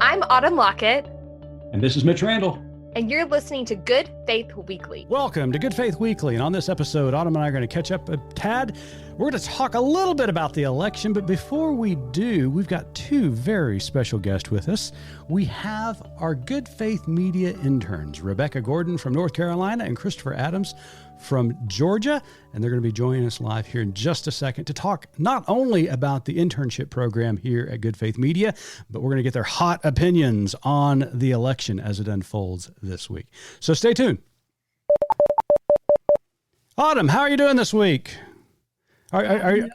I'm Autumn Lockett. And this is Mitch Randall. And you're listening to Good Faith Weekly. Welcome to Good Faith Weekly. And on this episode, Autumn and I are going to catch up a tad. We're going to talk a little bit about the election. But before we do, we've got two very special guests with us. We have our Good Faith Media interns, Rebecca Gordon from North Carolina and Christopher Adams from Georgia. And they're going to be joining us live here in just a second to talk not only about the internship program here at Good Faith Media, but we're going to get their hot opinions on the election as it unfolds this week. So stay tuned. Autumn, how are you doing this week? Are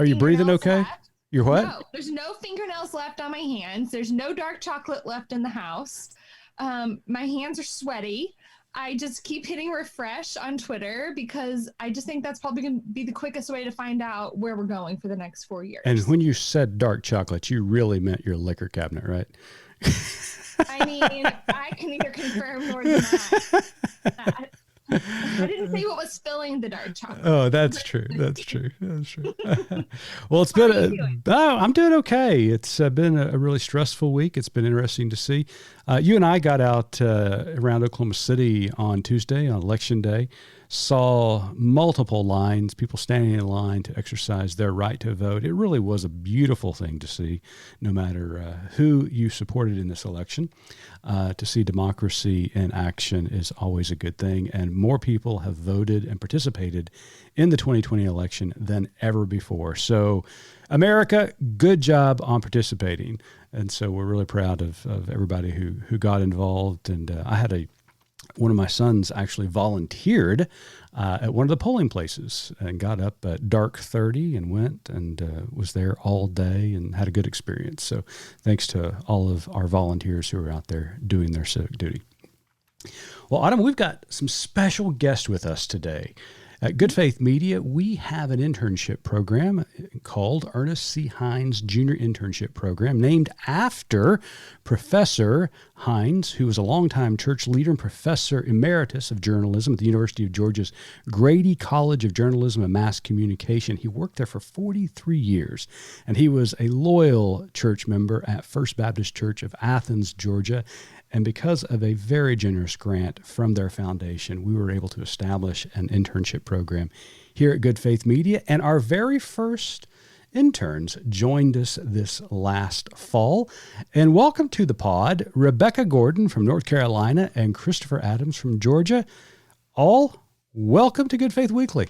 you breathing okay? Left. You're what? No, there's no fingernails left on my hands. There's no dark chocolate left in the house. My hands are sweaty. I just keep hitting refresh on Twitter because I just think that's probably going to be the quickest way to find out where we're going for the next 4 years. And when you said dark chocolate, you really meant your liquor cabinet, right? I mean, I can neither confirm nor deny that. I didn't say what was filling the dark chocolate. Oh, that's true. That's true. That's true. Well, it's been I'm doing okay. It's been a really stressful week. It's been interesting to see. You and I got out around Oklahoma City on Tuesday on Election Day, saw multiple lines, people standing in line to exercise their right to vote. It really was a beautiful thing to see, no matter who you supported in this election. To see democracy in action is always a good thing. And more people have voted and participated in the 2020 election than ever before. So America, good job on participating. And so we're really proud of everybody who got involved. And I had one of my sons actually volunteered at one of the polling places and got up at dark 30 and went and was there all day and had a good experience. So thanks to all of our volunteers who are out there doing their civic duty. Well, Autumn, we've got some special guests with us today. At Good Faith Media, we have an internship program called Ernest C. Hines Junior Internship Program, named after Professor Hines, who was a longtime church leader and professor emeritus of journalism at the University of Georgia's Grady College of Journalism and Mass Communication. He worked there for 43 years, and he was a loyal church member at First Baptist Church of Athens, Georgia. And because of a very generous grant from their foundation, we were able to establish an internship program here at Good Faith Media. And our very first interns joined us this last fall. And welcome to the pod, Rebecca Gordon from North Carolina and Christopher Adams from Georgia. All welcome to Good Faith Weekly.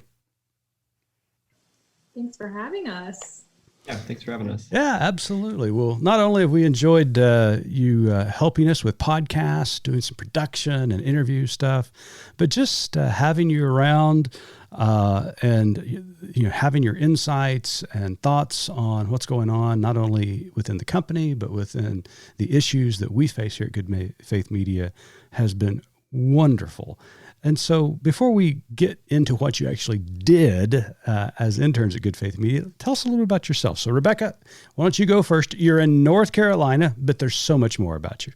Thanks for having us. Yeah, thanks for having us. Yeah, absolutely. Well, not only have we enjoyed you helping us with podcasts, doing some production and interview stuff, but just having you around and having your insights and thoughts on what's going on, not only within the company, but within the issues that we face here at Good Faith Media has been wonderful. And so before we get into what you actually did as interns at Good Faith Media, tell us a little bit about yourself. So Rebecca, why don't you go first? You're in North Carolina, but there's so much more about you.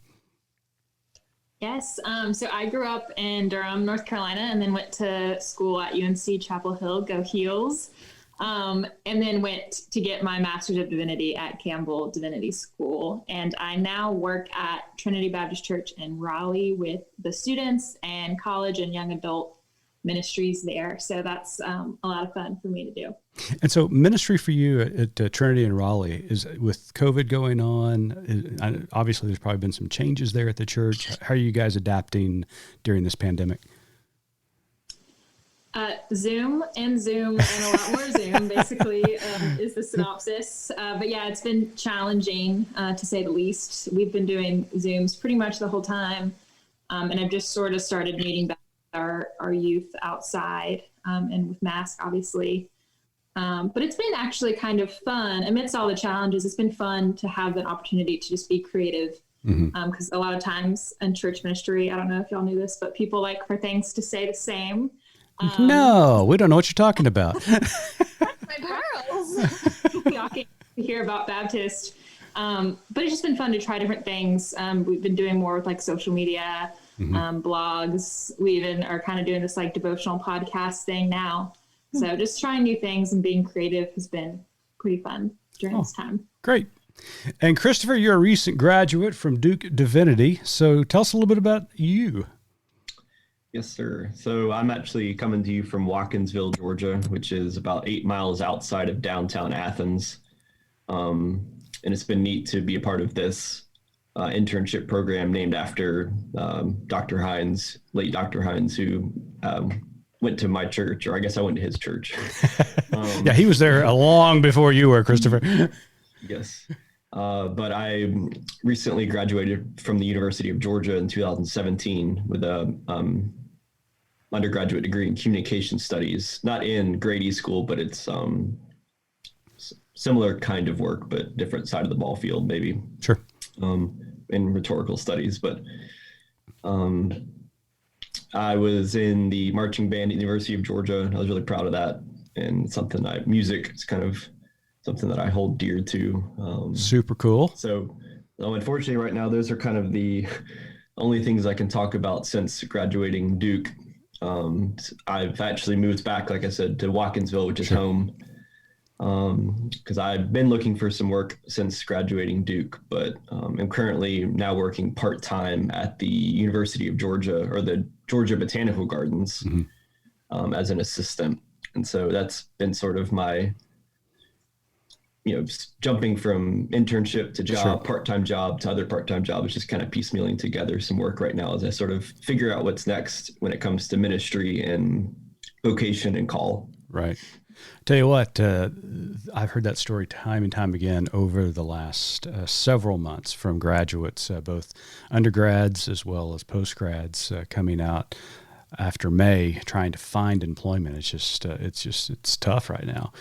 Yes. So I grew up in Durham, North Carolina, and then went to school at UNC Chapel Hill, go Heels. And then went to get my Master's of Divinity at Campbell Divinity School. And I now work at Trinity Baptist Church in Raleigh with the students and college and young adult ministries there. So that's a lot of fun for me to do. And so ministry for you at Trinity in Raleigh is with COVID going on. Obviously, there's probably been some changes there at the church. How are you guys adapting during this pandemic? Zoom and a lot more Zoom, basically, is the synopsis. But yeah, it's been challenging, to say the least. We've been doing Zooms pretty much the whole time. And I've just sort of started meeting back our youth outside and with masks, obviously. But it's been actually kind of fun. Amidst all the challenges, it's been fun to have an opportunity to just be creative. Because a lot of times in church ministry, I don't know if y'all knew this, but people like for things to say the same. No, we don't know what you're talking about. That's my pearls. Y'all can hear about Baptist. But it's just been fun to try different things. We've been doing more with like social media, blogs. We even are kind of doing this like devotional podcast thing now. So just trying new things and being creative has been pretty fun during this time. Great. And Christopher, you're a recent graduate from Duke Divinity. So tell us a little bit about you. Yes, sir. So I'm actually coming to you from Watkinsville, Georgia, which is about 8 miles outside of downtown Athens. And it's been neat to be a part of this internship program named after Dr. Hines, late Dr. Hines, who went to my church, or I guess I went to his church. Yeah, he was there long before you were, Christopher. Yes. But I recently graduated from the University of Georgia in 2017 with a undergraduate degree in communication studies, not in grade E school, but it's similar kind of work, but different side of the ball field, maybe. Sure. In rhetorical studies. But I was in the marching band at the University of Georgia, and I was really proud of that. And music is kind of something that I hold dear to. Super cool. So unfortunately right now, those are kind of the only things I can talk about since graduating Duke. I've actually moved back, like I said, to Watkinsville, which is home, because I've been looking for some work since graduating Duke, but I'm currently now working part-time at the University of Georgia, or the Georgia Botanical Gardens, as an assistant. And so that's been sort of my, jumping from internship to job, part-time job to other part-time job. It's just kind of piecemealing together some work right now as I sort of figure out what's next when it comes to ministry and vocation and call. Right. Tell you what, I've heard that story time and time again over the last several months from graduates, both undergrads as well as postgrads, coming out after May trying to find employment. It's tough right now.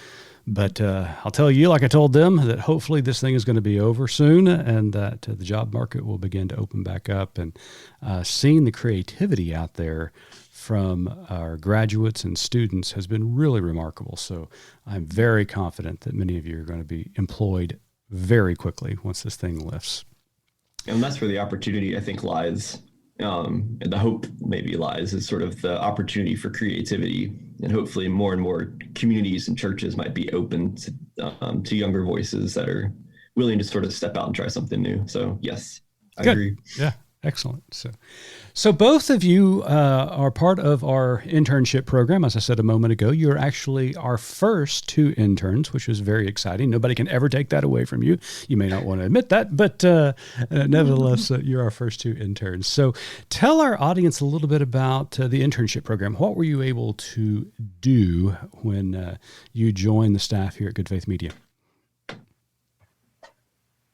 But I'll tell you, like I told them, that hopefully this thing is going to be over soon, and that the job market will begin to open back up. And seeing the creativity out there from our graduates and students has been really remarkable. So I'm very confident that many of you are going to be employed very quickly once this thing lifts. And that's where the opportunity, I think, lies. And the hope maybe lies is sort of the opportunity for creativity, and hopefully more and more communities and churches might be open to younger voices that are willing to sort of step out and try something new. So yes, I agree. Yeah. Excellent. So both of you are part of our internship program. As I said a moment ago, you're actually our first two interns, which was very exciting. Nobody can ever take that away from you. You may not want to admit that, but nevertheless, you're our first two interns. So tell our audience a little bit about the internship program. What were you able to do when you joined the staff here at Good Faith Media?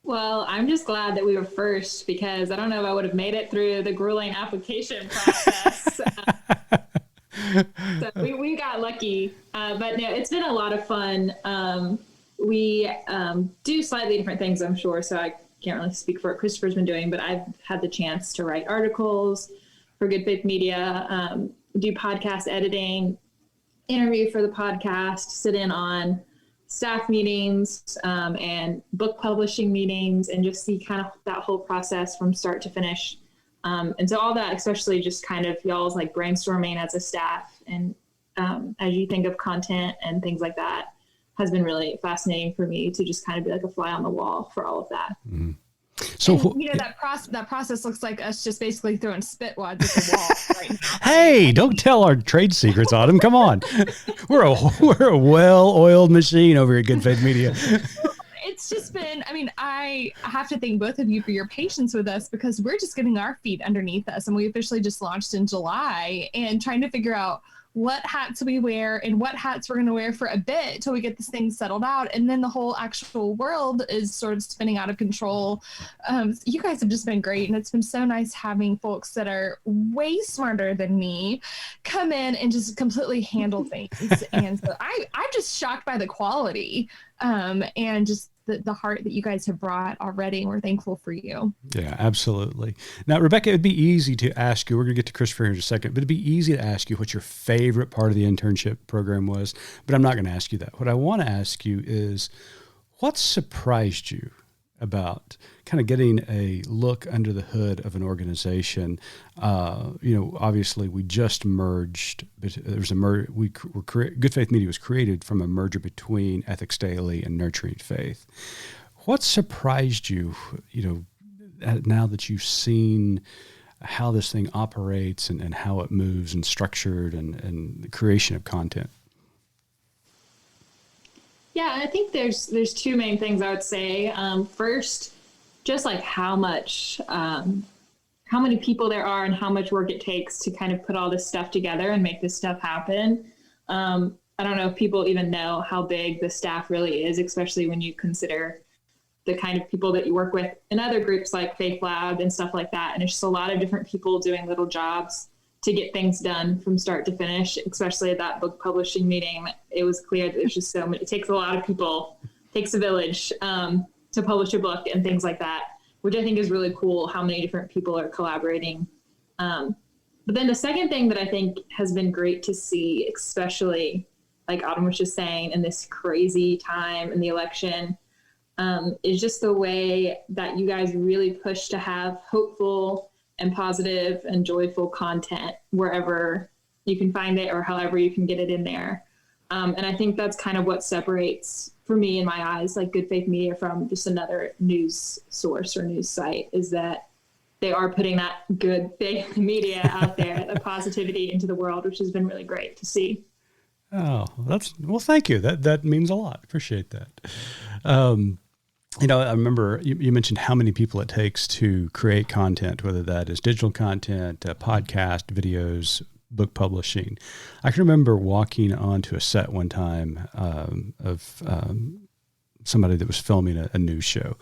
Well, I'm just glad that we were first, because I don't know if I would have made it through the grueling application process. So we got lucky, but no, it's been a lot of fun. We do slightly different things, I'm sure, so I can't really speak for what Christopher's been doing, but I've had the chance to write articles for Good Faith Media, do podcast editing, interview for the podcast, sit in on staff meetings and book publishing meetings, and just see kind of that whole process from start to finish. And so all that, especially just kind of y'all's like brainstorming as a staff, and as you think of content and things like that, has been really fascinating for me to just kind of be like a fly on the wall for all of that. Mm-hmm. So and, that process looks like us just basically throwing spit wads at the wall right now. Hey, don't tell our trade secrets, Autumn. Come on, we're a well-oiled machine over at Good Faith Media. It's just been, I have to thank both of you for your patience with us, because we're just getting our feet underneath us, and we officially just launched in July, and trying to figure out what hats we wear and what hats we're going to wear for a bit till we get this thing settled out. And then the whole actual world is sort of spinning out of control. You guys have just been great. And it's been so nice having folks that are way smarter than me come in and just completely handle things. And so I'm just shocked by the quality and just the heart that you guys have brought already, and we're thankful for you. Yeah, absolutely. Now, Rebecca, it'd be easy to ask you, we're going to get to Christopher here in a second, but it'd be easy to ask you what your favorite part of the internship program was, but I'm not going to ask you that. What I want to ask you is, what surprised you about kind of getting a look under the hood of an organization? Obviously we just merged, but there was Good Faith Media was created from a merger between Ethics Daily and Nurturing Faith. What surprised you, now that you've seen how this thing operates and how it moves and structured and the creation of content? Yeah, I think there's two main things I would say. First, just like how many people there are and how much work it takes to kind of put all this stuff together and make this stuff happen. I don't know if people even know how big the staff really is, especially when you consider the kind of people that you work with in other groups like Faith Lab and stuff like that. And there's just a lot of different people doing little jobs to get things done from start to finish, especially at that book publishing meeting. It was clear that there's just so many, it takes a lot of people, takes a village to publish a book and things like that, which I think is really cool how many different people are collaborating. But then the second thing that I think has been great to see, especially like Autumn was just saying, in this crazy time in the election, is just the way that you guys really push to have hopeful and positive and joyful content wherever you can find it or however you can get it in there. And I think that's kind of what separates, for me in my eyes, like Good Faith Media from just another news source or news site, is that they are putting that good faith media out there, the positivity into the world, which has been really great to see. Oh, well, thank you. That means a lot. Appreciate that. I remember you mentioned how many people it takes to create content, whether that is digital content, podcast, videos, book publishing. I can remember walking onto a set one time of somebody that was filming a news show.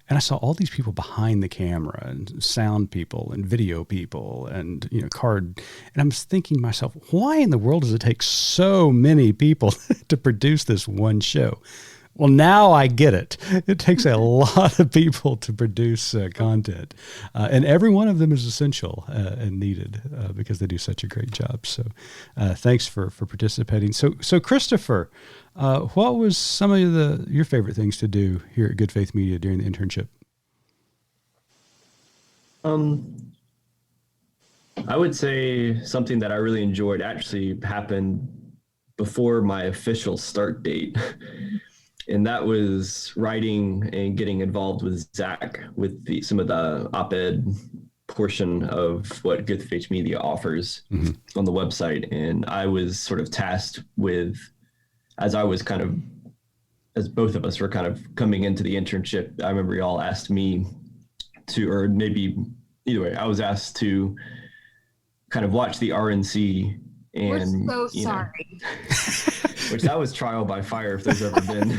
And I saw all these people behind the camera and sound people and video people and, card. And I'm thinking to myself, why in the world does it take so many people to produce this one show? Well, now I get it. It takes a lot of people to produce content. And every one of them is essential and needed because they do such a great job. So thanks for participating. So Christopher, what was some of your favorite things to do here at Good Faith Media during the internship? I would say something that I really enjoyed actually happened before my official start date. And that was writing and getting involved with Zach with some of the op-ed portion of what Good Faith Media offers on the website. And I was sort of tasked with, as both of us were kind of coming into the internship, I remember y'all asked me to, or maybe either way, I was asked to kind of watch the RNC. And we're so sorry. Which that was trial by fire if there's ever been.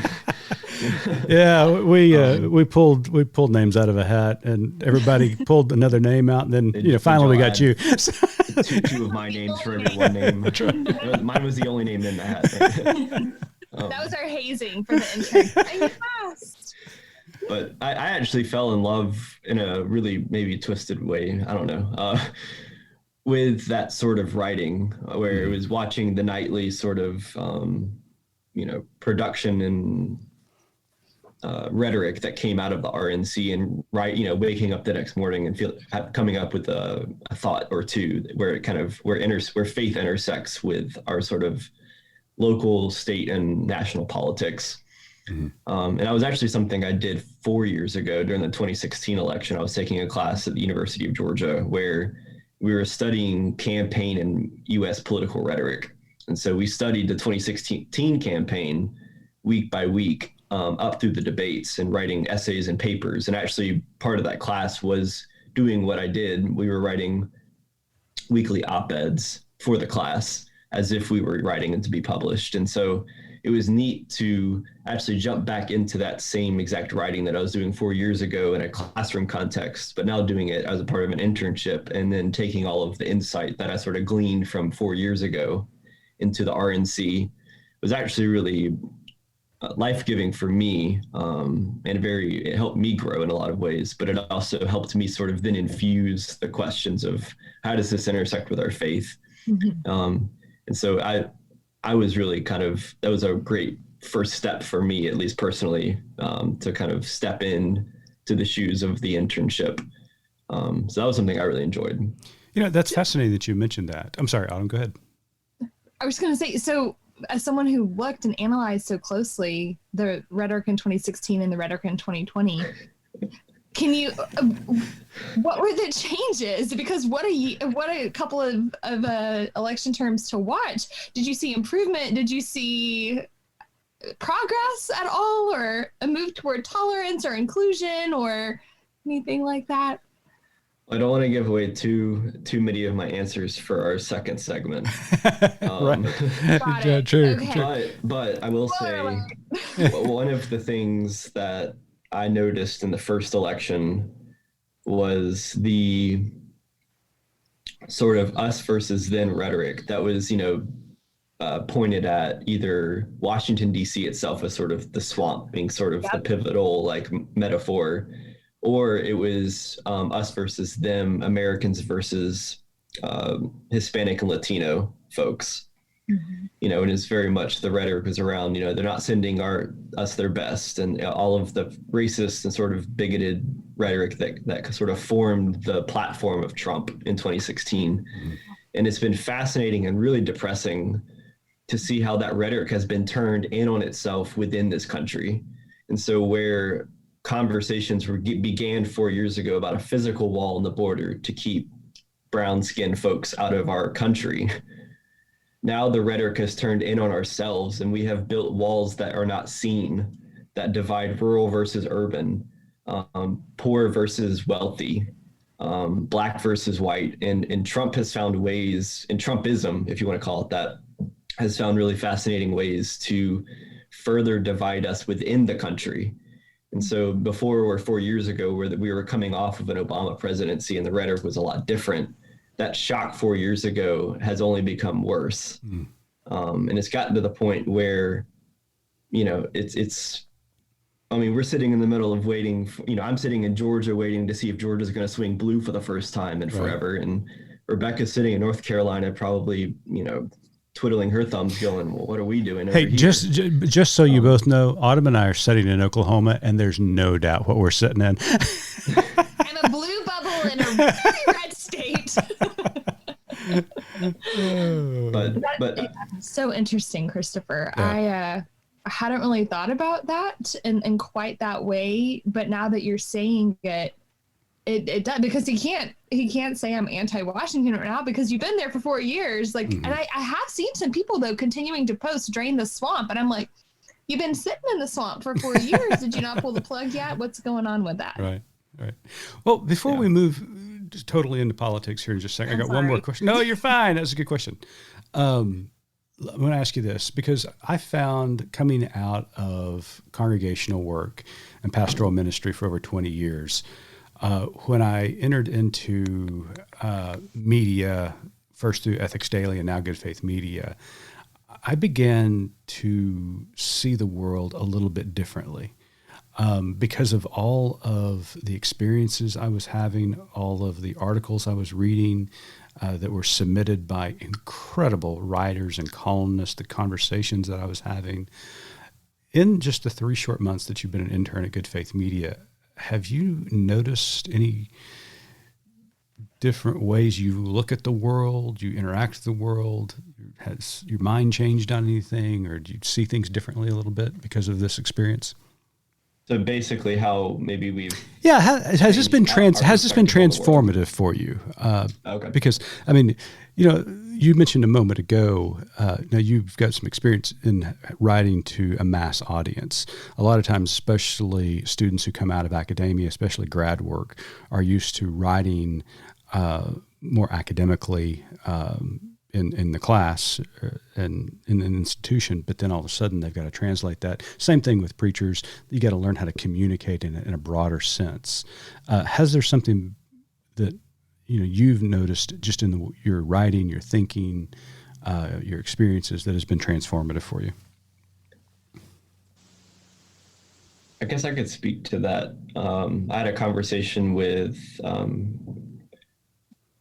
Yeah, we pulled names out of a hat, and everybody pulled another name out, and then finally we got you. two of my names for every one name. Right. Mine was the only name in the hat. That was our hazing for the intern. But I actually fell in love in a really maybe twisted way. I don't know. With that sort of writing, where it was watching the nightly sort of, production and rhetoric that came out of the RNC, and waking up the next morning and coming up with a thought or two where it kind of where faith intersects with our sort of local, state, and national politics. And that was actually something I did 4 years ago during the 2016 election. I was taking a class at the University of Georgia where we were studying campaign and U.S. political rhetoric. And so we studied the 2016 campaign week by week up through the debates and writing essays and papers. And actually part of that class was doing what I did. We were writing weekly op-eds for the class as if we were writing it to be published. And so it was neat to actually jump back into that same exact writing that I was doing 4 years ago in a classroom context, but now doing it as a part of an internship, and then taking all of the insight that I sort of gleaned from 4 years ago into the RNC was actually really life-giving for me, and it helped me grow in a lot of ways, but it also helped me sort of then infuse the questions of how does this intersect with our faith? And so I was really that was a great first step for me, at least personally, to kind of step in to the shoes of the internship. So that was something I really enjoyed. That's fascinating that you mentioned that. I'm sorry, Autumn, go ahead. I was going to say, so as someone who looked and analyzed so closely the rhetoric in 2016 and the rhetoric in 2020, can you, what were the changes? Because what a couple of election terms to watch. Did you see improvement? Did you see progress at all, or a move toward tolerance or inclusion or anything like that? I don't want to give away too many of my answers for our second segment. Got Yeah, it. true. Okay. But I will say one of the things that I noticed in the first election was the sort of us versus them rhetoric that was, pointed at either Washington, D.C. itself as sort of the swamp being sort of the pivotal like metaphor, or it was us versus them, Americans versus Hispanic and Latino folks. Mm-hmm. And it's very much the rhetoric was around, they're not sending us their best, and all of the racist and sort of bigoted rhetoric that sort of formed the platform of Trump in 2016. Mm-hmm. And it's been fascinating and really depressing to see how that rhetoric has been turned in on itself within this country. And so where conversations began 4 years ago about a physical wall on the border to keep brown-skinned folks out of our country, now the rhetoric has turned in on ourselves, and we have built walls that are not seen, that divide rural versus urban, poor versus wealthy, black versus white. And Trump has found ways, and Trumpism, if you want to call it that, has found really fascinating ways to further divide us within the country. And so before, or 4 years ago, where we were coming off of an Obama presidency and the rhetoric was a lot different, that shock 4 years ago has only become worse. And it's gotten to the point where, we're sitting in the middle of waiting, I'm sitting in Georgia waiting to see if Georgia's going to swing blue for the first time in forever. Right. And Rebecca's sitting in North Carolina, probably, twiddling her thumbs going, well, what are we doing? Hey, just so you both know, Autumn and I are sitting in Oklahoma, and there's no doubt what we're sitting in. I'm a blue bubble in a very red state. But so interesting, Christopher. Yeah. I hadn't really thought about that in quite that way, but now that you're saying it, it does, because he can't say I'm anti-Washington right now because you've been there for 4 years. Like, and I have seen some people though continuing to post drain the swamp, and I'm like, you've been sitting in the swamp for 4 years. Did you not pull the plug yet? What's going on with that? Right. Well, before we move just totally into politics here in just a second, I got one more question. No, you're fine. That's a good question. I'm going to ask you this, because I found, coming out of congregational work and pastoral ministry for over 20 years, when I entered into media, first through Ethics Daily and now Good Faith Media, I began to see the world a little bit differently because of all of the experiences I was having, all of the articles I was reading that were submitted by incredible writers and columnists, the conversations that I was having. In just the 3 short months that you've been an intern at Good Faith Media, have you noticed any different ways you look at the world, you interact with the world? Has your mind changed on anything, or do you see things differently a little bit because of this experience? So basically how maybe we've... Yeah, has this been transformative for you? Okay. Because, you mentioned a moment ago, now you've got some experience in writing to a mass audience. A lot of times, especially students who come out of academia, especially grad work, are used to writing more academically in the class and in an institution, but then all of a sudden they've got to translate that. Same thing with preachers. You got to learn how to communicate in a broader sense. Has there something that you've noticed just in your writing, your thinking, your experiences that has been transformative for you? I guess I could speak to that. I had a conversation with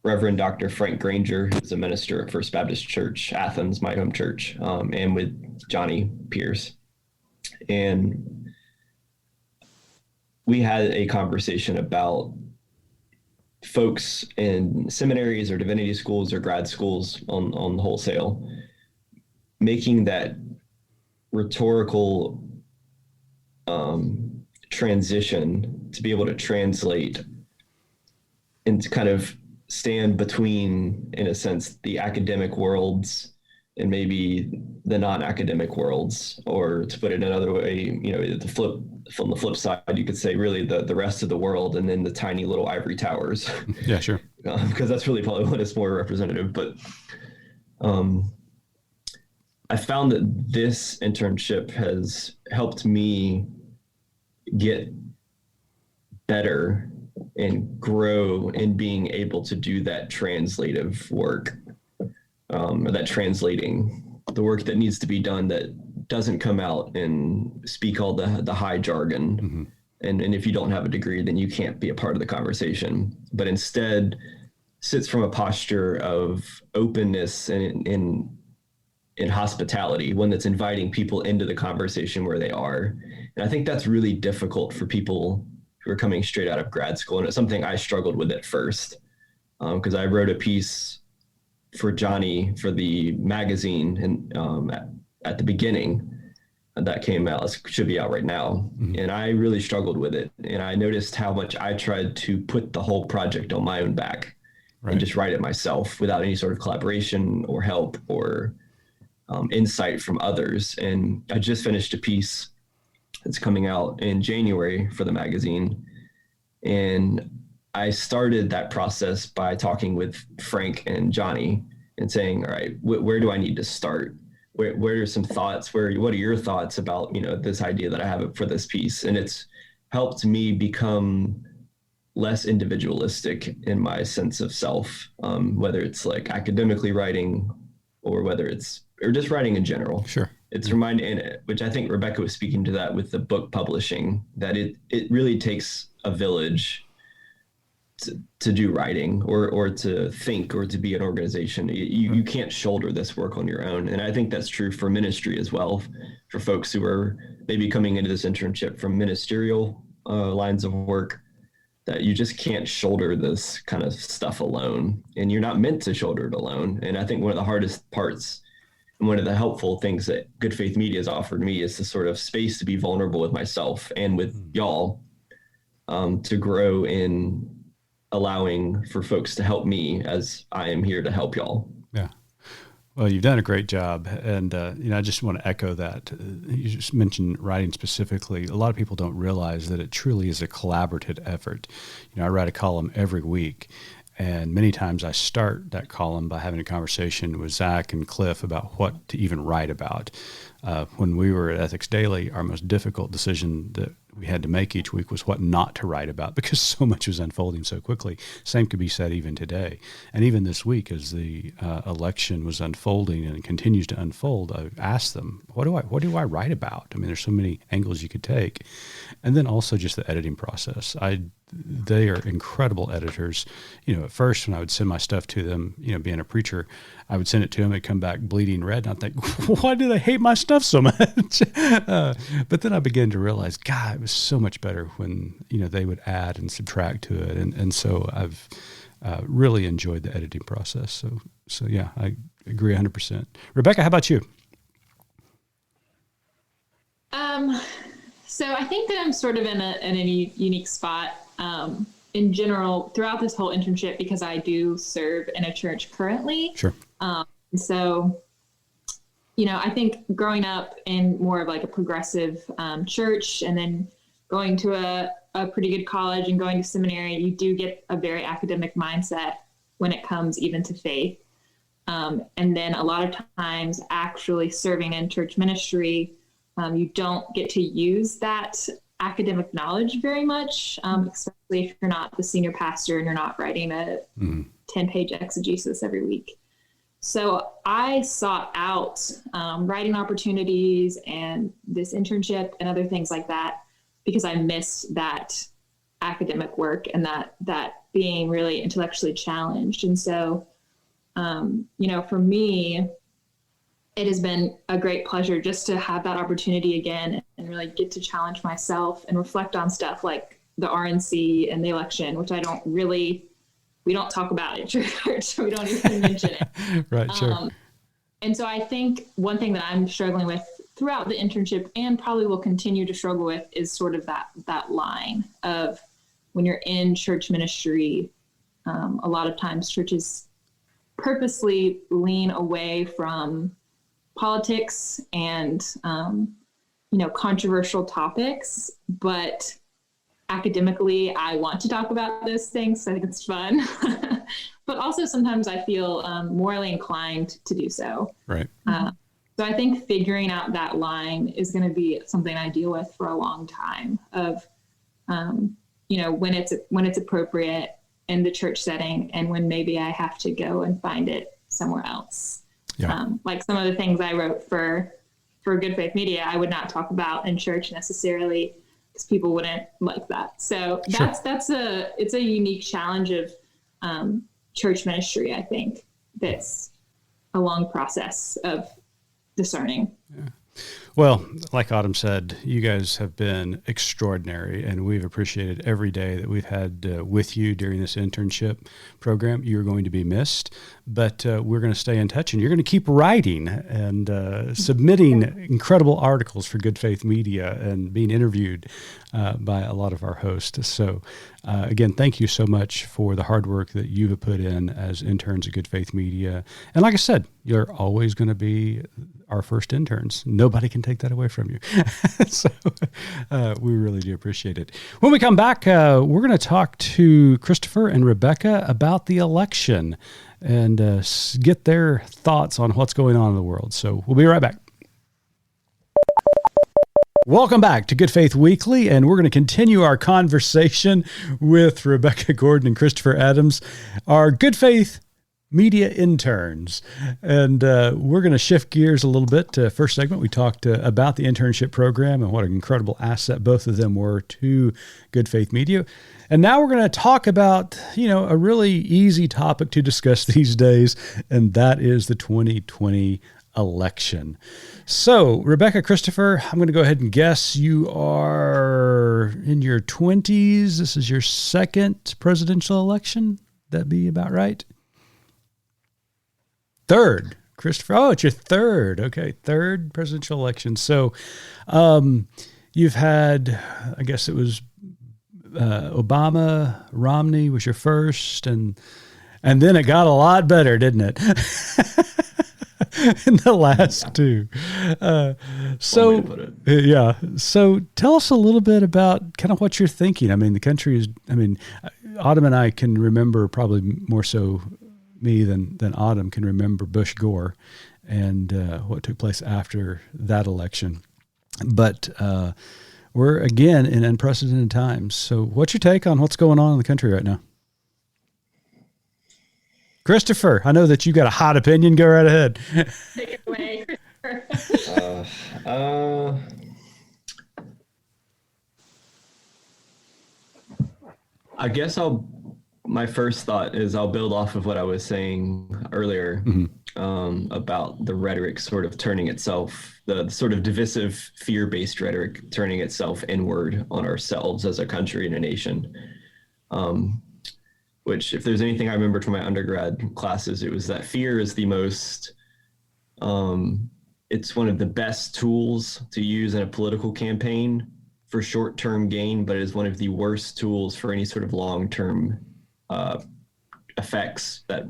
Reverend Dr. Frank Granger, who's a minister at First Baptist Church, Athens, my home church, and with Johnny Pierce. And we had a conversation about folks in seminaries or divinity schools or grad schools on wholesale making that rhetorical transition to be able to translate and to kind of stand between, in a sense, the academic worlds and maybe the non-academic worlds, or to put it another way, from the flip side, you could say really the rest of the world, and then the tiny little ivory towers. Yeah, sure. Because that's really probably what is more representative. But I found that this internship has helped me get better and grow in being able to do that translative work, or that translating, the work that needs to be done that doesn't come out and speak all the high jargon. Mm-hmm. And if you don't have a degree, then you can't be a part of the conversation, but instead sits from a posture of openness and in hospitality, one that's inviting people into the conversation where they are. And I think that's really difficult for people who are coming straight out of grad school. And it's something I struggled with at first, because I wrote a piece for Johnny for the magazine and at the beginning that came out. It should be out right now. Mm-hmm. And I really struggled with it. And I noticed how much I tried to put the whole project on my own back, right, and just write it myself without any sort of collaboration or help or insight from others. And I just finished a piece that's coming out in January for the magazine. And I started that process by talking with Frank and Johnny and saying, all right, where do I need to start? Where are some thoughts? What are your thoughts about, this idea that I have for this piece? And it's helped me become less individualistic in my sense of self, whether it's like academically writing or or just writing in general. Sure. It's reminded, which I think Rebecca was speaking to that with the book publishing, that it really takes a village to do writing or to think or to be an organization. You can't shoulder this work on your own. And I think that's true for ministry as well, for folks who are maybe coming into this internship from ministerial lines of work, that you just can't shoulder this kind of stuff alone, and you're not meant to shoulder it alone. And I think one of the hardest parts and one of the helpful things that Good Faith Media has offered me is the sort of space to be vulnerable with myself and with y'all, to grow in allowing for folks to help me as I am here to help y'all. Yeah. Well, you've done a great job. And, I just want to echo that. You just mentioned writing specifically. A lot of people don't realize that it truly is a collaborative effort. I write a column every week, and many times I start that column by having a conversation with Zach and Cliff about what to even write about. When we were at Ethics Daily, our most difficult decision that we had to make each week was what not to write about, because so much was unfolding so quickly. Same could be said even today. And even this week, as the election was unfolding and it continues to unfold, I asked them, what do I write about? I mean, there's so many angles you could take. And then also just the editing process. They are incredible editors. At first when I would send my stuff to them, being a preacher, I would send it to them, it'd come back bleeding red, and I'd think, why do they hate my stuff so much? But then I began to realize, God, it was so much better when, they would add and subtract to it. And so I've really enjoyed the editing process. So yeah, I agree 100%. Rebecca, how about you? So I think that I'm sort of in a unique spot in general throughout this whole internship, because I do serve in a church currently. Sure. So, I think growing up in more of like a progressive church, and then going to a pretty good college and going to seminary, you do get a very academic mindset when it comes even to faith. And then a lot of times actually serving in church ministry, you don't get to use that academic knowledge very much, especially if you're not the senior pastor and you're not writing a 10-page exegesis every week. So I sought out writing opportunities and this internship and other things like that, because I missed that academic work and that being really intellectually challenged. And so, for me, it has been a great pleasure just to have that opportunity again and really get to challenge myself and reflect on stuff like the RNC and the election, which we don't talk about at church. We don't even mention it. Right, sure. And so I think one thing that I'm struggling with throughout the internship and probably will continue to struggle with is sort of that line of when you're in church ministry, a lot of times churches purposely lean away from politics and, controversial topics, but academically, I want to talk about those things. So I think it's fun, but also sometimes I feel morally inclined to do so. Right. So I think figuring out that line is going to be something I deal with for a long time of, when it's appropriate in the church setting and when maybe I have to go and find it somewhere else. Yeah. Like some of the things I wrote for Good Faith Media, I would not talk about in church necessarily because people wouldn't like that. So Sure. it's a unique challenge of church ministry, I think, that's a long process of discerning. Yeah. Well, like Autumn said, you guys have been extraordinary, and we've appreciated every day that we've had with you during this internship program. You're going to be missed, but we're going to stay in touch, and you're going to keep writing and submitting incredible articles for Good Faith Media and being interviewed by a lot of our hosts. So again, thank you so much for the hard work that you've put in as interns at Good Faith Media. And like I said, you're always going to be our first interns. Nobody can take that away from you. So we really do appreciate it. When we come back, we're going to talk to Christopher and Rebecca about the election and get their thoughts on what's going on in the world. So we'll be right back. Welcome back to Good Faith Weekly, and we're going to continue our conversation with Rebecca Gordon and Christopher Adams, our Good Faith Media interns. And we're going to shift gears a little bit. First segment, we talked about the internship program and what an incredible asset both of them were to Good Faith Media. And now we're going to talk about, a really easy topic to discuss these days, and that is the 2020 election. So, Rebecca, Christopher, I'm going to go ahead and guess you are in your 20s. This is your second presidential election. That be about right? Third. Christopher, it's your third. Okay, third presidential election. So, you've had, I guess it was Obama, Romney was your first, and then it got a lot better, didn't it? In the last two. So tell us a little bit about kind of what you're thinking. I mean, the country is, Autumn and I can remember probably more so me than Autumn can remember Bush Gore and what took place after that election. But we're again in unprecedented times. So what's your take on what's going on in the country right now? Christopher, I know that you got a hot opinion. Go right ahead. Take it away, Christopher. I guess my first thought is I'll build off of what I was saying earlier about the rhetoric sort of turning itself, the sort of divisive, fear-based rhetoric turning itself inward on ourselves as a country and a nation. Which, if there's anything I remember from my undergrad classes, it was that fear is the most, it's one of the best tools to use in a political campaign for short-term gain, but it is one of the worst tools for any sort of long-term effects that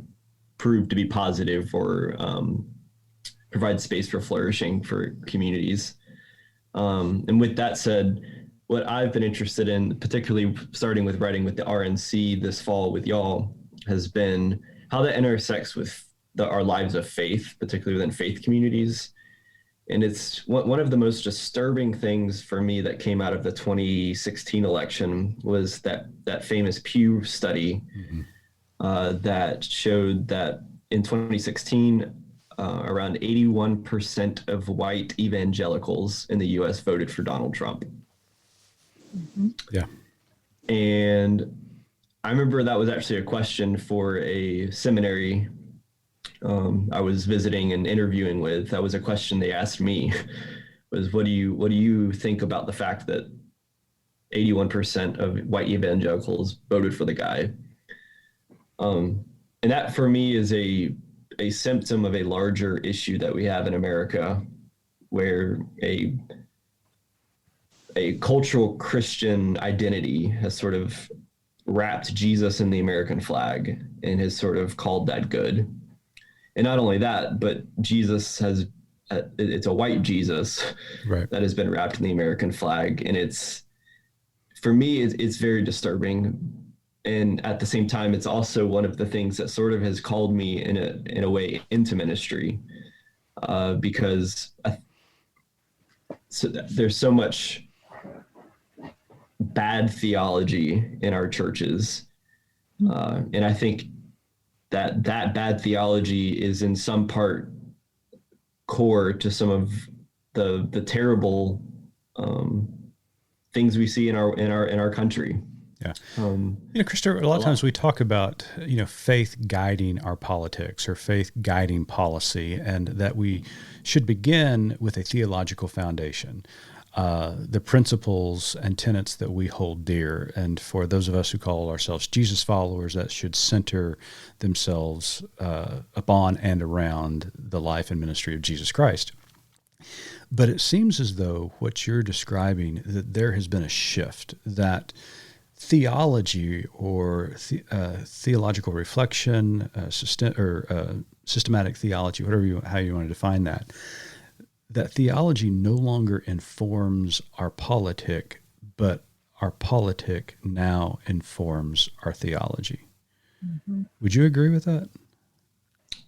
prove to be positive or provide space for flourishing for communities. And with that said, what I've been interested in, particularly starting with writing with the RNC this fall with y'all, has been how that intersects with our lives of faith, particularly within faith communities. And it's one of the most disturbing things for me that came out of the 2016 election was that famous Pew study that showed that in 2016, around 81% of white evangelicals in the U.S. voted for Donald Trump. Yeah. And I remember that was actually a question for a seminary I was visiting and interviewing with. That was a question they asked me was, what do you think about the fact that 81% of white evangelicals voted for the guy? And that for me is a symptom of a larger issue that we have in America, where a cultural Christian identity has sort of wrapped Jesus in the American flag and has sort of called that good. And not only that, but Jesus has, it's a white Jesus Right. that has been wrapped in the American flag. And for me, it's very disturbing. And at the same time, it's also one of the things that sort of has called me in a way into ministry, because there's so much bad theology in our churches. And I think that bad theology is in some part core to some of the terrible things we see in our country. Yeah. Christopher, a lot of times we talk about, faith guiding our politics or faith guiding policy, and that we should begin with a theological foundation. The principles and tenets that we hold dear. And for those of us who call ourselves Jesus followers, that should center themselves upon and around the life and ministry of Jesus Christ. But it seems as though what you're describing, that there has been a shift, that theology or theological reflection, systematic theology, how you want to define that theology no longer informs our politic, but our politic now informs our theology. Mm-hmm. Would you agree with that?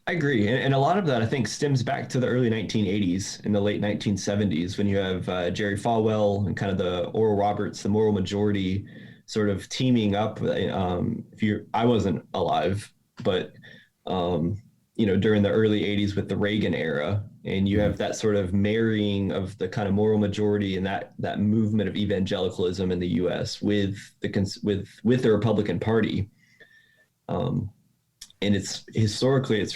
I agree. And a lot of that, I think, stems back to the early 1980s and the late 1970s, when you have Jerry Falwell and kind of the Oral Roberts, the moral majority, sort of teaming up. I wasn't alive, but during the early 80s with the Reagan era, and you have that sort of marrying of the kind of moral majority and that movement of evangelicalism in the U.S. with the Republican Party. And it's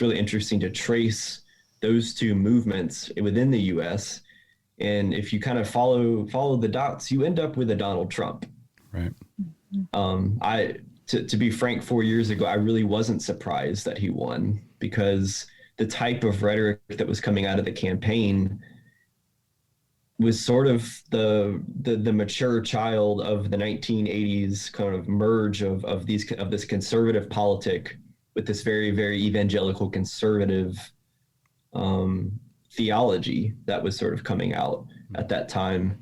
really interesting to trace those two movements within the U.S. And if you kind of follow the dots, you end up with a Donald Trump. Right. To be frank, 4 years ago, I really wasn't surprised that he won, because the type of rhetoric that was coming out of the campaign was sort of the mature child of the 1980s kind of merge of this conservative politic with this very, very evangelical conservative theology that was sort of coming out at that time.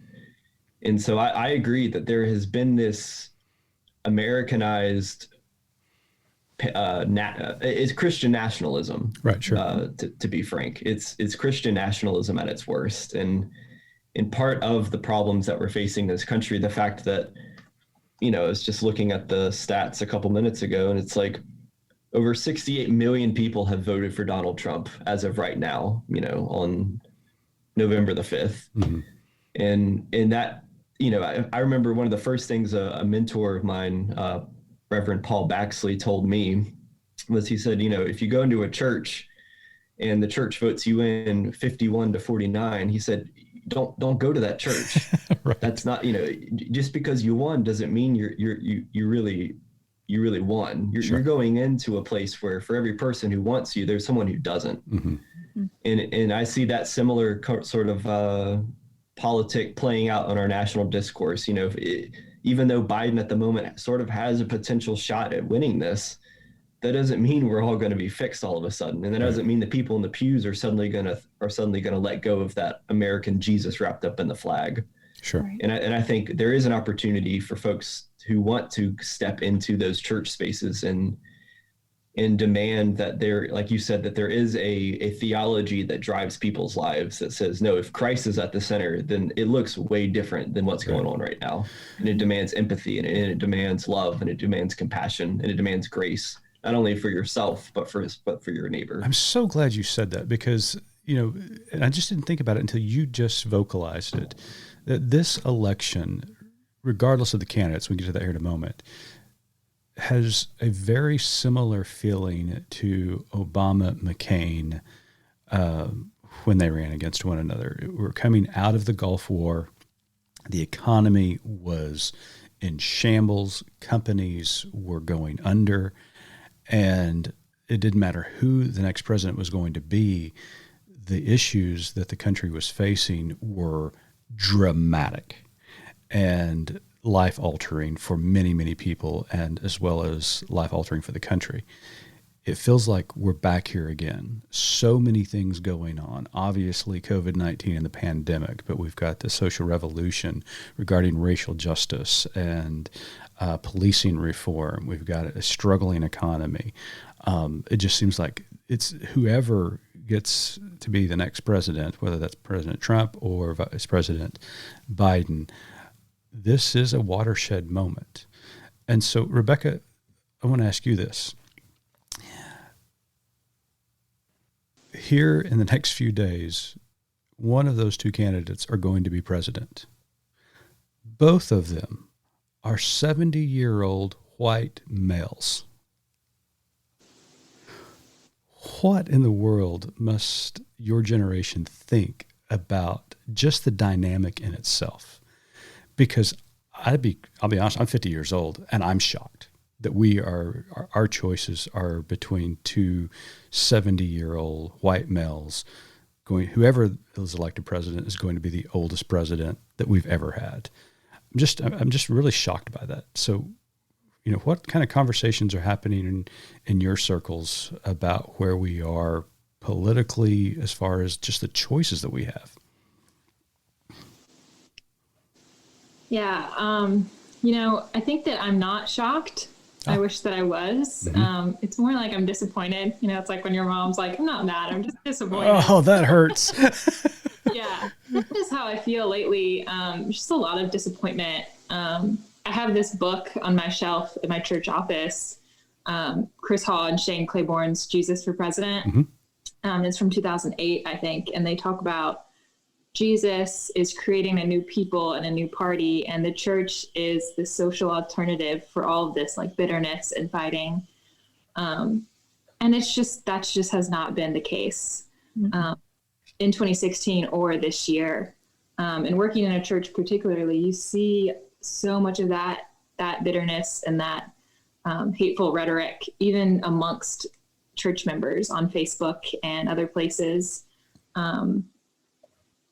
And so I agree that there has been this Americanized it's Christian nationalism, right? Sure. To be frank, it's Christian nationalism at its worst, and in part of the problems that we're facing in this country, the fact that I was just looking at the stats a couple minutes ago, and it's like over 68 million people have voted for Donald Trump as of right now, on November the 5th, mm-hmm. and that I remember one of the first things a mentor of mine, Reverend Paul Baxley, told me was, he said, if you go into a church and the church votes you in 51-49, he said, don't go to that church. Right. That's not, just because you won doesn't mean you really won. You're going into a place where for every person who wants you, there's someone who doesn't. Mm-hmm. And I see that similar sort of politic playing out on our national discourse. Even though Biden at the moment sort of has a potential shot at winning this, that doesn't mean we're all going to be fixed all of a sudden. And that doesn't mean the people in the pews are suddenly going to let go of that American Jesus wrapped up in the flag. Sure. And I think there is an opportunity for folks who want to step into those church spaces and demand that there, like you said, that there is a theology that drives people's lives that says, no, if Christ is at the center, then it looks way different than what's going on right now. And it demands empathy, and it demands love, and it demands compassion, and it demands grace, not only for yourself, but for your neighbor. I'm so glad you said that, because, and I just didn't think about it until you just vocalized it, that this election, regardless of the candidates, we can get to that here in a moment, has a very similar feeling to Obama-McCain when they ran against one another. We're coming out of the Gulf War. The economy was in shambles. Companies were going under. And it didn't matter who the next president was going to be, the issues that the country was facing were dramatic and life-altering for many, many people, and as well as life-altering for the country. It feels like we're back here again. So many things going on. Obviously, COVID-19 and the pandemic, but we've got the social revolution regarding racial justice and policing reform. We've got a struggling economy. It just seems like it's whoever gets to be the next president, whether that's President Trump or Vice President Biden, this is a watershed moment. And so, Rebecca, I want to ask you this. Here in the next few days, one of those two candidates are going to be president. Both of them are 70-year-old white males. What in the world must your generation think about just the dynamic in itself? Because I'll be honest, I'm 50 years old and I'm shocked that our choices are between two 70-year-old white males whoever is elected president is going to be the oldest president that we've ever had. I'm just really shocked by that. So, what kind of conversations are happening in your circles about where we are politically as far as just the choices that we have? Yeah. I think that I'm not shocked. I wish that I was. Mm-hmm. It's more like I'm disappointed. It's like when your mom's like, I'm not mad, I'm just disappointed. Oh, that hurts. Yeah, that is how I feel lately. Just a lot of disappointment. I have this book on my shelf at my church office, Chris Hall and Shane Claiborne's Jesus for President. Mm-hmm. It's from 2008, I think. And they talk about Jesus is creating a new people and a new party, and the church is the social alternative for all of this like bitterness and fighting. And that just has not been the case in 2016 or this year. And working in a church particularly, you see so much of that bitterness and that hateful rhetoric, even amongst church members on Facebook and other places.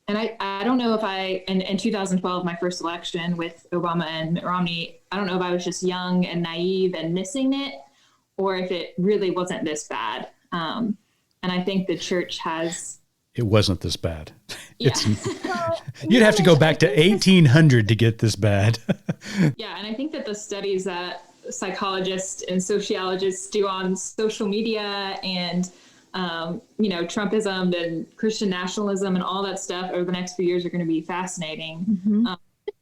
And I don't know if in 2012, my first election with Obama and Mitt Romney, I don't know if I was just young and naive and missing it, or if it really wasn't this bad. And I think the church has... It wasn't this bad. Yeah. You'd have to go back to 1800 to get this bad. Yeah, and I think that the studies that psychologists and sociologists do on social media and Trumpism and Christian nationalism and all that stuff over the next few years are going to be fascinating. Mm-hmm.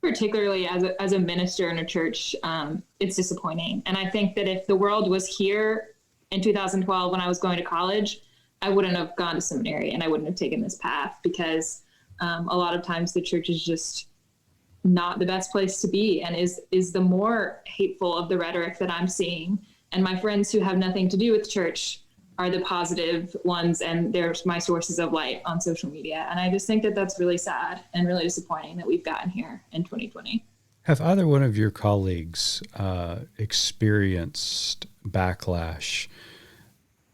Particularly as a minister in a church, it's disappointing. And I think that if the world was here in 2012 when I was going to college, I wouldn't have gone to seminary and I wouldn't have taken this path because a lot of times the church is just not the best place to be and is the more hateful of the rhetoric that I'm seeing. And my friends who have nothing to do with church are the positive ones, and they're my sources of light on social media. And I just think that that's really sad and really disappointing that we've gotten here in 2020. Have either one of your colleagues experienced backlash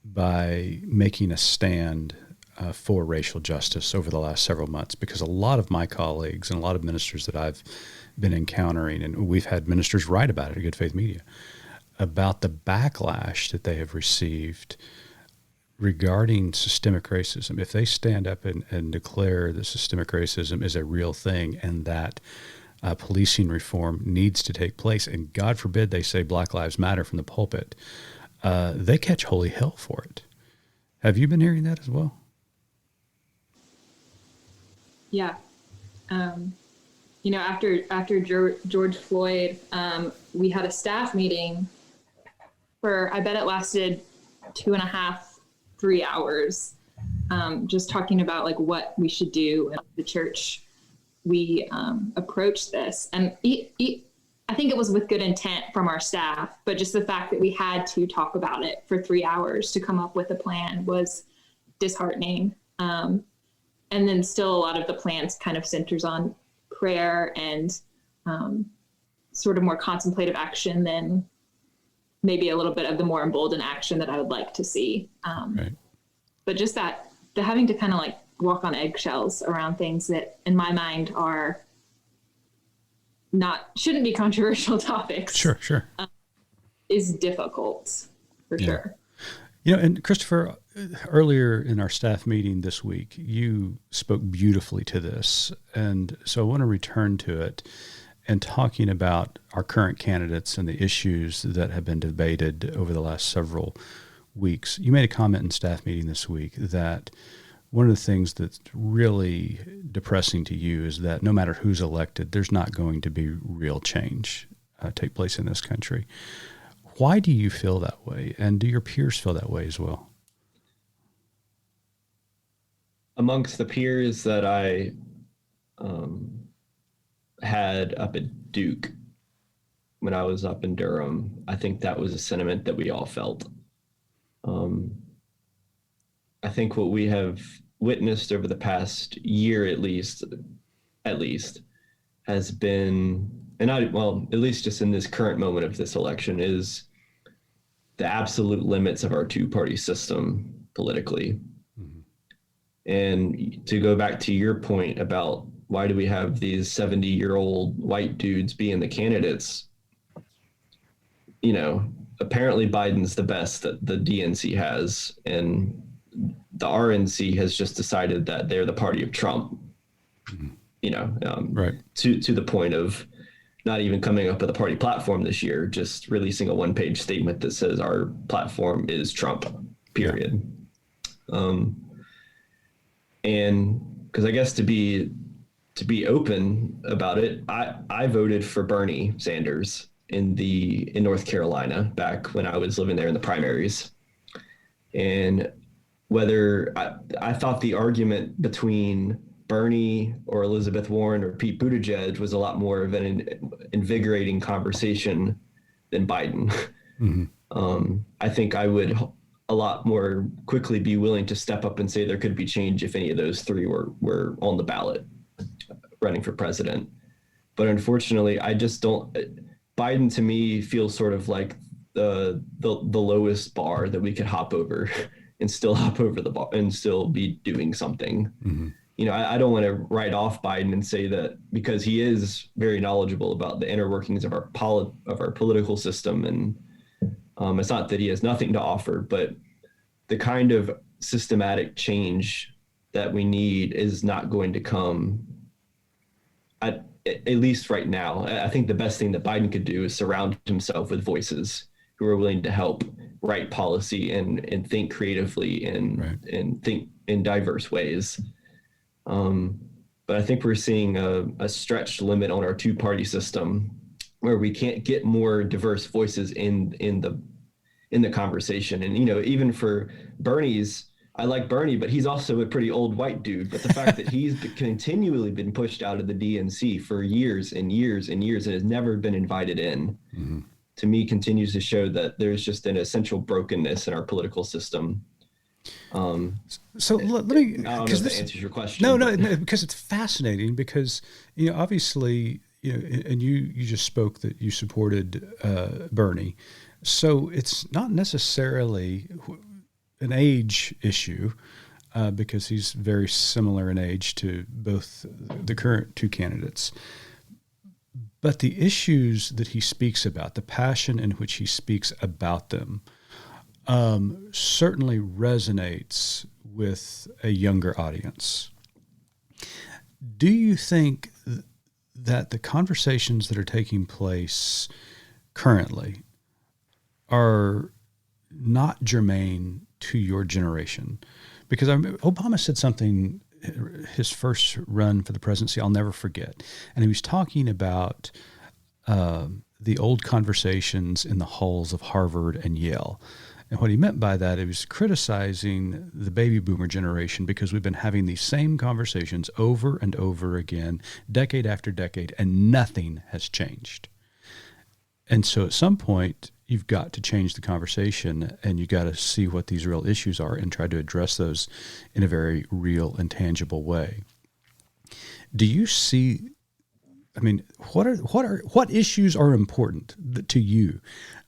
by making a stand for racial justice over the last several months? Because a lot of my colleagues and a lot of ministers that I've been encountering, and we've had ministers write about it at Good Faith Media, about the backlash that they have received regarding systemic racism. If they stand up and declare that systemic racism is a real thing and that policing reform needs to take place, and God forbid they say Black Lives Matter from the pulpit, they catch holy hell for it. Have you been hearing that as well? Yeah. After George Floyd, we had a staff meeting I bet it lasted 2.5-3 hours, just talking about like what we should do in the church. We approached this, and I think it was with good intent from our staff, but just the fact that we had to talk about it for 3 hours to come up with a plan was disheartening. And then still a lot of the plans kind of centers on prayer and sort of more contemplative action than maybe a little bit of the more emboldened action that I would like to see. Right. But just that, the having to kind of like walk on eggshells around things that in my mind are shouldn't be controversial topics. Sure. Is difficult for sure. And Christopher, earlier in our staff meeting this week, you spoke beautifully to this. And so I want to return to it and talking about our current candidates and the issues that have been debated over the last several weeks. You made a comment in staff meeting this week that one of the things that's really depressing to you is that no matter who's elected, there's not going to be real change take place in this country. Why do you feel that way? And do your peers feel that way as well? Amongst the peers that I had up at Duke when I was up in Durham, I think that was a sentiment that we all felt. I think what we have witnessed over the past year, at least, has been, at least just in this current moment of this election, is the absolute limits of our two-party system politically. Mm-hmm. And to go back to your point about why do we have these 70-year-old white dudes being the candidates, apparently Biden's the best that the DNC has, and the RNC has just decided that they're the party of Trump, right. To the point of not even coming up with a party platform this year, just releasing a one-page statement that says our platform is Trump, period. Yeah. And because I guess to be open about it, I voted for Bernie Sanders in North Carolina back when I was living there in the primaries. And whether I thought the argument between Bernie or Elizabeth Warren or Pete Buttigieg was a lot more of an invigorating conversation than Biden. Mm-hmm. I think I would a lot more quickly be willing to step up and say there could be change if any of those three were on the ballot running for president. But unfortunately, I just don't. Biden to me feels sort of like the lowest bar that we could hop over and still hop over the bar and still be doing something. Mm-hmm. I don't want to write off Biden and say that because he is very knowledgeable about the inner workings of our political system. And it's not that he has nothing to offer, but the kind of systematic change that we need is not going to come at least right now. I think the best thing that Biden could do is surround himself with voices who are willing to help write policy and think creatively and think in diverse ways. But I think we're seeing a stretched limit on our two-party system where we can't get more diverse voices in the conversation. And, even for Bernie's, I like Bernie, but he's also a pretty old white dude. But the fact that he's continually been pushed out of the DNC for years and years and years and has never been invited in, mm-hmm. to me continues to show that there's just an essential brokenness in our political system. So let me, I don't know if that answers your question. No, because it's fascinating because, obviously, and you just spoke that you supported Bernie. So it's not necessarily an age issue because he's very similar in age to both the current two candidates. But the issues that he speaks about, the passion in which he speaks about them, certainly resonates with a younger audience. Do you think that the conversations that are taking place currently are not germane to your generation? Because Obama said something, his first run for the presidency, I'll never forget. And he was talking about the old conversations in the halls of Harvard and Yale. And what he meant by that, it was criticizing the baby boomer generation because we've been having these same conversations over and over again, decade after decade, and nothing has changed. And so at some point, you've got to change the conversation and you got to see what these real issues are and try to address those in a very real and tangible way. Do you see, what issues are important to you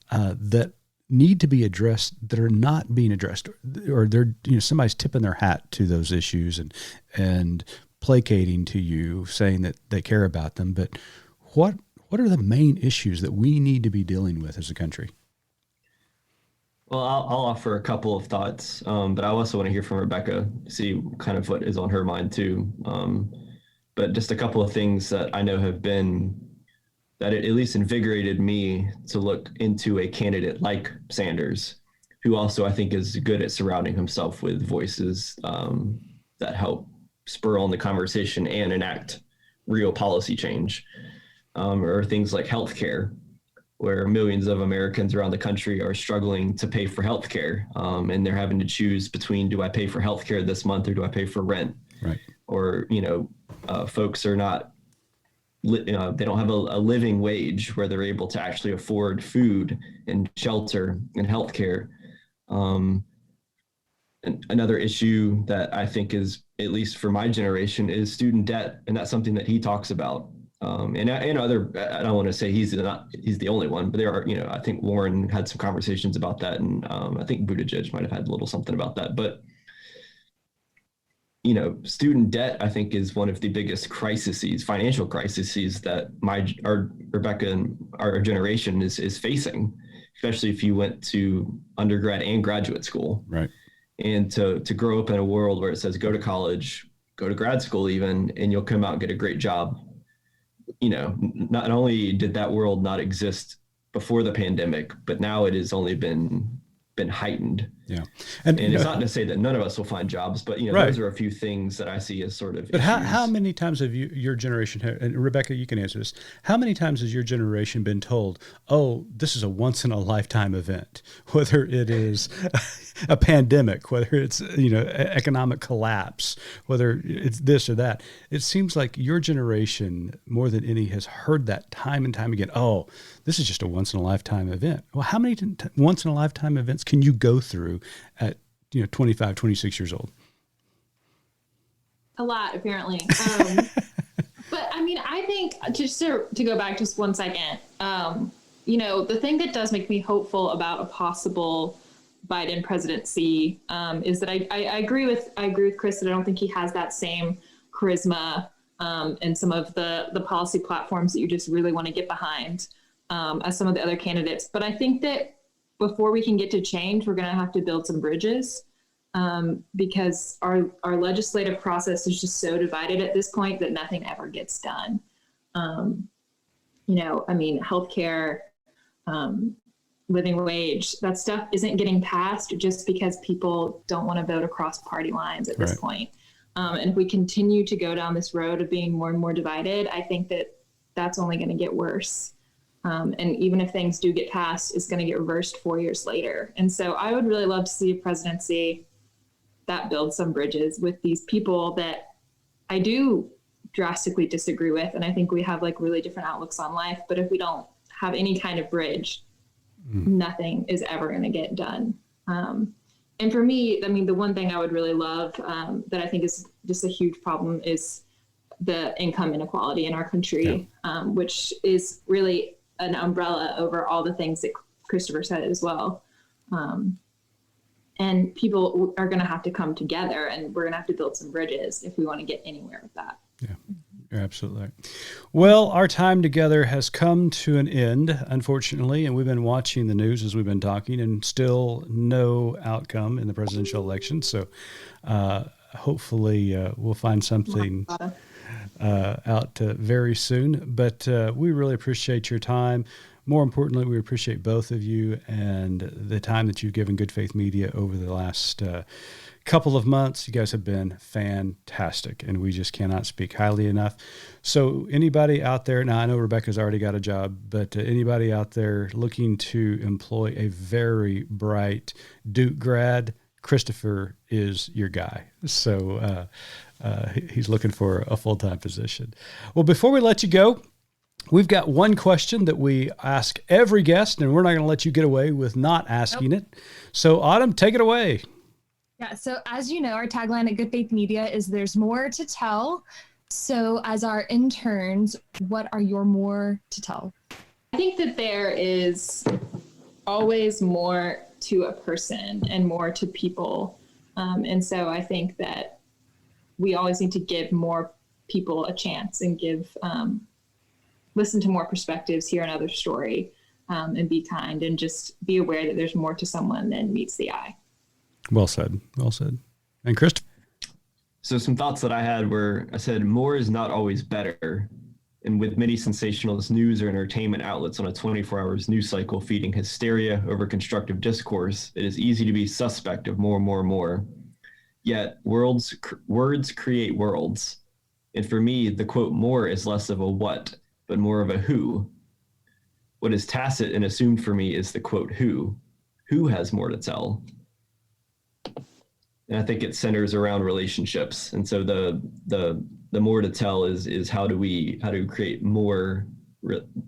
that need to be addressed that are not being addressed, or they're, somebody's tipping their hat to those issues and placating to you, saying that they care about them. But what are the main issues that we need to be dealing with as a country? Well, I'll offer a couple of thoughts, but I also want to hear from Rebecca, see kind of what is on her mind too. But just a couple of things that I know have been, that it at least invigorated me to look into a candidate like Sanders, who also I think is good at surrounding himself with voices that help spur on the conversation and enact real policy change, or things like healthcare, where millions of Americans around the country are struggling to pay for healthcare, and they're having to choose between, do I pay for healthcare this month or do I pay for rent? Right. Or, folks are not, they don't have a living wage where they're able to actually afford food and shelter and healthcare. And another issue that I think is, at least for my generation, is student debt. And that's something that he talks about. And other, I don't want to say he's the only one, but there are, I think Warren had some conversations about that. And I think Buttigieg might have had a little something about that. But, student debt, I think, is one of the biggest financial crises that our Rebecca and our generation is facing, especially if you went to undergrad and graduate school. Right. And to grow up in a world where it says, go to college, go to grad school even, and you'll come out and get a great job. Not only did that world not exist before the pandemic, but now it has only been heightened. Yeah. And it's not to say that none of us will find jobs, but right. Those are a few things that I see as sort of But issues. how many times have your generation, and Rebecca, you can answer this, how many times has your generation been told, oh, this is a once in a lifetime event, whether it is a pandemic, whether it's, economic collapse, whether it's this or that? It seems like your generation, more than any, has heard that time and time again. Oh, this is just a once in a lifetime event. Well, how many once in a lifetime events can you go through at 25, 26 years old? A lot, apparently. But I mean, I think just to go back just 1 second, the thing that does make me hopeful about a possible Biden presidency is that I agree with Chris that I don't think he has that same charisma and some of the policy platforms that you just really want to get behind as some of the other candidates. But I think that before we can get to change, we're going to have to build some bridges because our legislative process is just so divided at this point that nothing ever gets done. Healthcare, living wage, that stuff isn't getting passed just because people don't want to vote across party lines at this point. And if we continue to go down this road of being more and more divided, I think that that's only going to get worse. And even if things do get passed, it's going to get reversed 4 years later. And so I would really love to see a presidency that builds some bridges with these people that I do drastically disagree with. And I think we have really different outlooks on life. But if we don't have any kind of bridge, nothing is ever going to get done. And for me, the one thing I would really love that I think is just a huge problem is the income inequality in our country, which is really an umbrella over all the things that Christopher said as well. And people are going to have to come together, and we're going to have to build some bridges if we want to get anywhere with that. Yeah, you're absolutely right. Well, our time together has come to an end, unfortunately, and we've been watching the news as we've been talking, and still no outcome in the presidential election. So hopefully we'll find something out very soon. But we really appreciate your time. More importantly, we appreciate both of you and the time that you've given Good Faith Media over the last couple of months. You guys have been fantastic, and we just cannot speak highly enough. So anybody out there, now I know Rebecca's already got a job, but anybody out there looking to employ a very bright Duke grad, Christopher is your guy. So he's looking for a full-time position. Well, before we let you go, we've got one question that we ask every guest, and we're not going to let you get away with not asking it. So, Autumn, take it away. Yeah, so as you know, our tagline at Good Faith Media is there's more to tell. So as our interns, what are your more to tell? I think that there is always more to a person and more to people. And so I think that we always need to give more people a chance and listen to more perspectives, hear another story, and be kind and just be aware that there's more to someone than meets the eye. Well said. Well said. And Christopher? So some thoughts that I had were, I said, more is not always better. And with many sensationalist news or entertainment outlets on a 24 hours news cycle feeding hysteria over constructive discourse, it is easy to be suspect of more. Yet words create worlds. And for me, the quote more is less of a what, but more of a who. What is tacit and assumed for me is the quote who. Who has more to tell? And I think it centers around relationships. And so the more to tell is how do we create more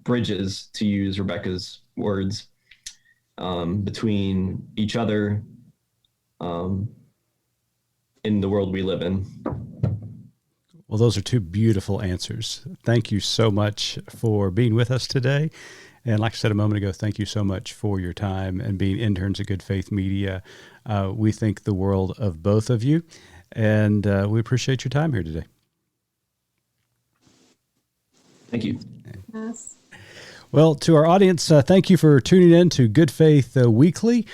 bridges, to use Rebecca's words, between each other in the world we live in. Well, those are two beautiful answers. Thank you so much for being with us today. And like I said a moment ago, thank you so much for your time and being interns at Good Faith Media. We think the world of both of you, and we appreciate your time here today. Thank you. Yes. Well, to our audience, thank you for tuning in to Good Faith Weekly.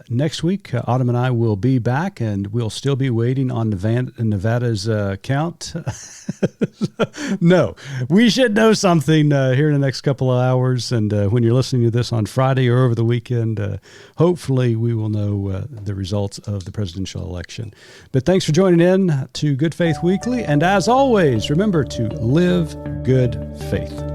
Next week, Autumn and I will be back, and we'll still be waiting on Nevada's count. No, we should know something here in the next couple of hours. And when you're listening to this on Friday or over the weekend, hopefully we will know the results of the presidential election. But thanks for joining in to Good Faith Weekly. And as always, remember to live good faith.